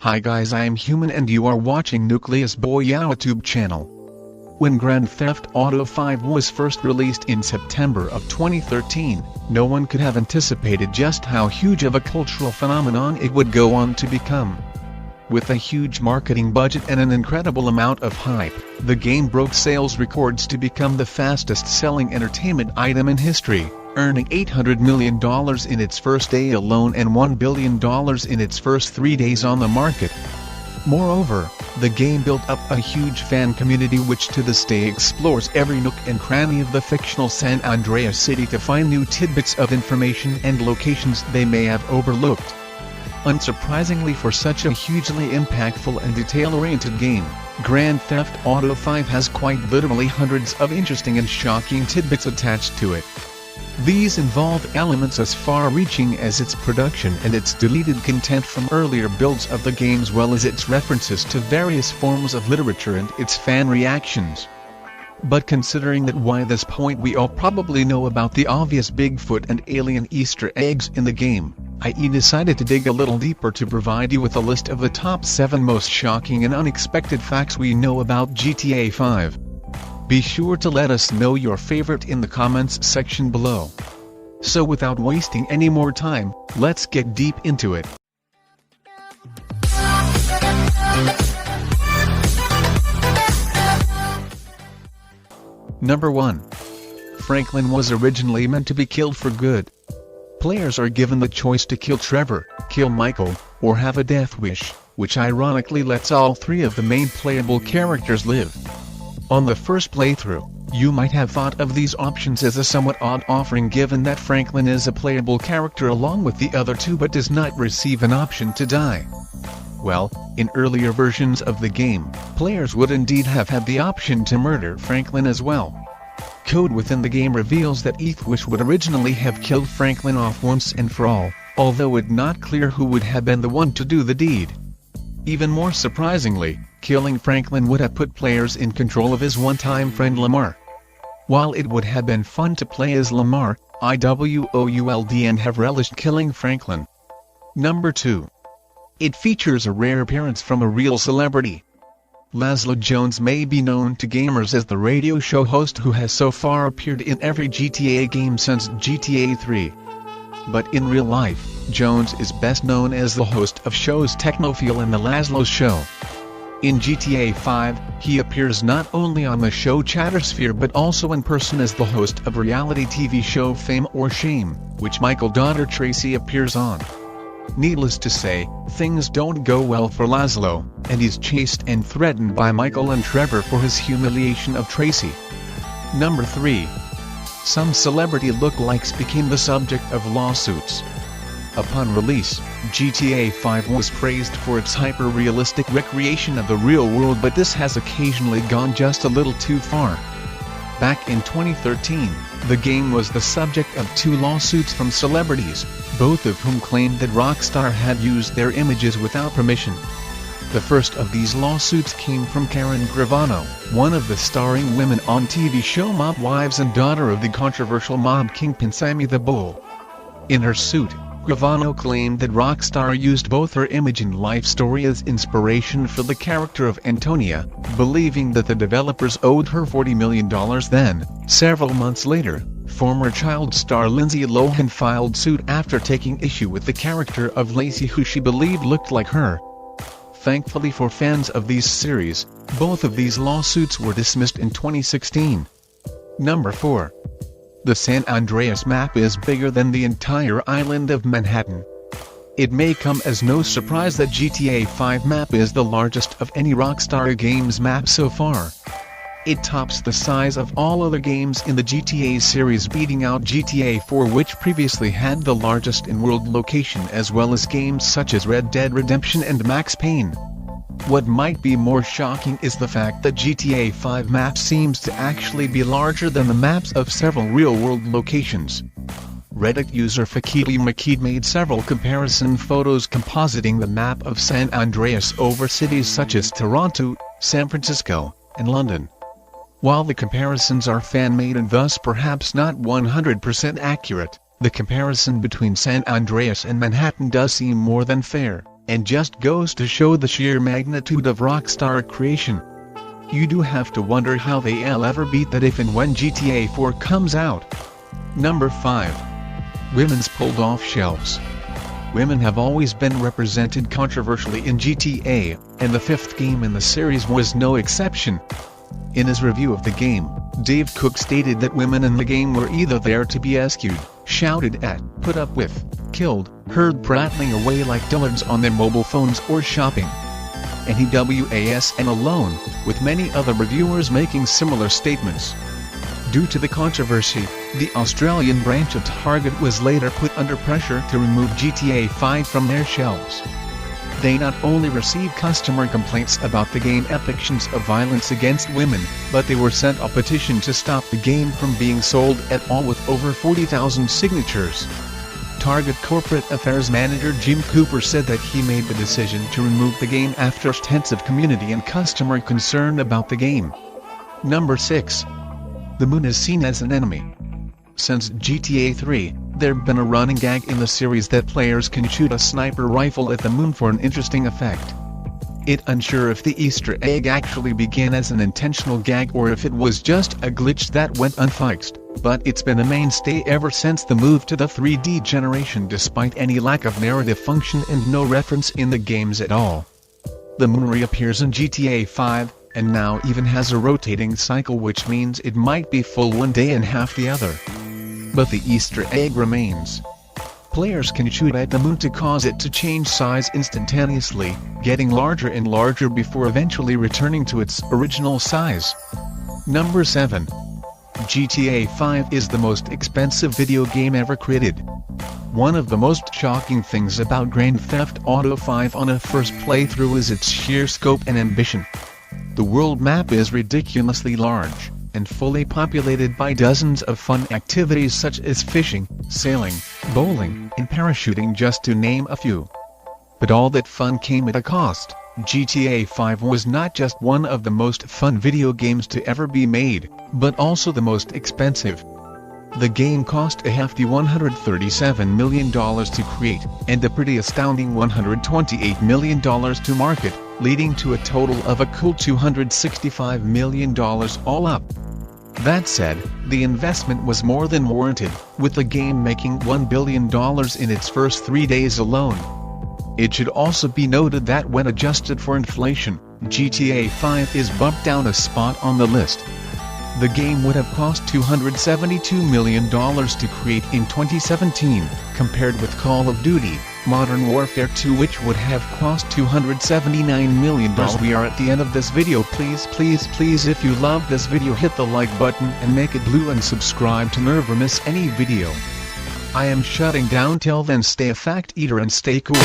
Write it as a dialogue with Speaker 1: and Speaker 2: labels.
Speaker 1: Hi guys, I am Human and you are watching Nucleus Boy YouTube channel. When Grand Theft Auto 5 was first released in September of 2013, no one could have anticipated just how huge of a cultural phenomenon it would go on to become. With a huge marketing budget and an incredible amount of hype, the game broke sales records to become the fastest-selling entertainment item in history, earning $800 million in its first day alone and $1 billion in its first 3 days on the market. Moreover, the game built up a huge fan community which to this day explores every nook and cranny of the fictional San Andreas city to find new tidbits of information and locations they may have overlooked. Unsurprisingly for such a hugely impactful and detail-oriented game, Grand Theft Auto 5 has quite literally hundreds of interesting and shocking tidbits attached to it. These involve elements as far-reaching as its production and its deleted content from earlier builds of the game, as well as its references to various forms of literature and its fan reactions. But considering that by this point we all probably know about the obvious Bigfoot and alien Easter eggs in the game, I decided to dig a little deeper to provide you with a list of the top 7 most shocking and unexpected facts we know about GTA 5. Be sure to let us know your favorite in the comments section below. So without wasting any more time, let's get deep into it. Number 1. Franklin was originally meant to be killed for good. Players are given the choice to kill Trevor, kill Michael, or have a death wish, which ironically lets all 3 of the main playable characters live. On the first playthrough, you might have thought of these options as a somewhat odd offering given that Franklin is a playable character along with the other 2 but does not receive an option to die. Well, in earlier versions of the game, players would indeed have had the option to murder Franklin as well. Code within the game reveals that Eastwish would originally have killed Franklin off once and for all, although it's not clear who would have been the one to do the deed. Even more surprisingly, killing Franklin would have put players in control of his one-time friend Lamar. While it would have been fun to play as Lamar, IWOULD and have relished killing Franklin. Number 2. It features a rare appearance from a real celebrity. Laszlo Jones may be known to gamers as the radio show host who has so far appeared in every GTA game since GTA 3. But in real life, Jones is best known as the host of shows Technophile and The Laszlo Show. In GTA 5, he appears not only on the show Chattersphere but also in person as the host of reality TV show Fame or Shame, which Michael's daughter Tracy appears on. Needless to say, things don't go well for Laszlo, and he's chased and threatened by Michael and Trevor for his humiliation of Tracy. Number 3. Some celebrity lookalikes became the subject of lawsuits. Upon release, GTA 5 was praised for its hyper-realistic recreation of the real world, but this has occasionally gone just a little too far. Back in 2013, the game was the subject of 2 lawsuits from celebrities, both of whom claimed that Rockstar had used their images without permission. The first of these lawsuits came from Karen Gravano, one of the starring women on TV show Mob Wives and daughter of the controversial mob kingpin Sammy the Bull. In her suit, Gravano claimed that Rockstar used both her image and life story as inspiration for the character of Antonia, believing that the developers owed her $40 million. Then, several months later, former child star Lindsay Lohan filed suit after taking issue with the character of Lacey, who she believed looked like her. Thankfully for fans of these series, both of these lawsuits were dismissed in 2016. Number 4. The San Andreas map is bigger than the entire island of Manhattan. It may come as no surprise that GTA 5 map is the largest of any Rockstar Games map so far. It tops the size of all other games in the GTA series, beating out GTA 4, which previously had the largest in-world location, as well as games such as Red Dead Redemption and Max Payne. What might be more shocking is the fact that GTA 5 map seems to actually be larger than the maps of several real-world locations. Reddit user Fakili Makid made several comparison photos compositing the map of San Andreas over cities such as Toronto, San Francisco, and London. While the comparisons are fan-made and thus perhaps not 100% accurate, the comparison between San Andreas and Manhattan does seem more than fair. and just goes to show the sheer magnitude of Rockstar creation. You do have to wonder how they'll ever beat that if and when GTA 4 comes out. Number 5. Women's pulled off shelves. Women have always been represented controversially in GTA, and the 5th game in the series was no exception. In his review of the game, Dave Cook stated that women in the game were either there to be eschewed, shouted at, put up with, killed, heard prattling away like dullards on their mobile phones or shopping. And he wasn't alone, with many other reviewers making similar statements. Due to the controversy, the Australian branch of Target was later put under pressure to remove GTA 5 from their shelves. They not only received customer complaints about the game's depictions of violence against women, but they were sent a petition to stop the game from being sold at all with over 40,000 signatures. Target Corporate Affairs Manager Jim Cooper said that he made the decision to remove the game after extensive community and customer concern about the game. Number 6. The moon is seen as an enemy. Since GTA 3, there's been a running gag in the series that players can shoot a sniper rifle at the moon for an interesting effect. It's unsure if the Easter egg actually began as an intentional gag or if it was just a glitch that went unfixed, but it's been a mainstay ever since the move to the 3D generation despite any lack of narrative function and no reference in the games at all. The moon reappears in GTA 5, and now even has a rotating cycle, which means it might be full one day and half the other. But the Easter egg remains. Players can shoot at the moon to cause it to change size instantaneously, getting larger and larger before eventually returning to its original size. Number 7. GTA 5 is the most expensive video game ever created. One of the most shocking things about Grand Theft Auto 5 on a first playthrough is its sheer scope and ambition. The world map is ridiculously large, and fully populated by dozens of fun activities such as fishing, sailing, bowling, and parachuting, just to name a few. But all that fun came at a cost. GTA 5 was not just one of the most fun video games to ever be made, but also the most expensive. The game cost a hefty $137 million to create, and a pretty astounding $128 million to market, leading to a total of a cool $265 million all up. That said, the investment was more than warranted, with the game making $1 billion in its first 3 days alone. It should also be noted that when adjusted for inflation, GTA 5 is bumped down a spot on the list. The game would have cost $272 million to create in 2017, compared with Call of Duty: Modern Warfare 2, which would have cost $279 million. We are at the end of this video. Please if you love this video, hit the like button and make it blue, and subscribe to never miss any video. I am shutting down. Till then, stay a fact eater and stay cool.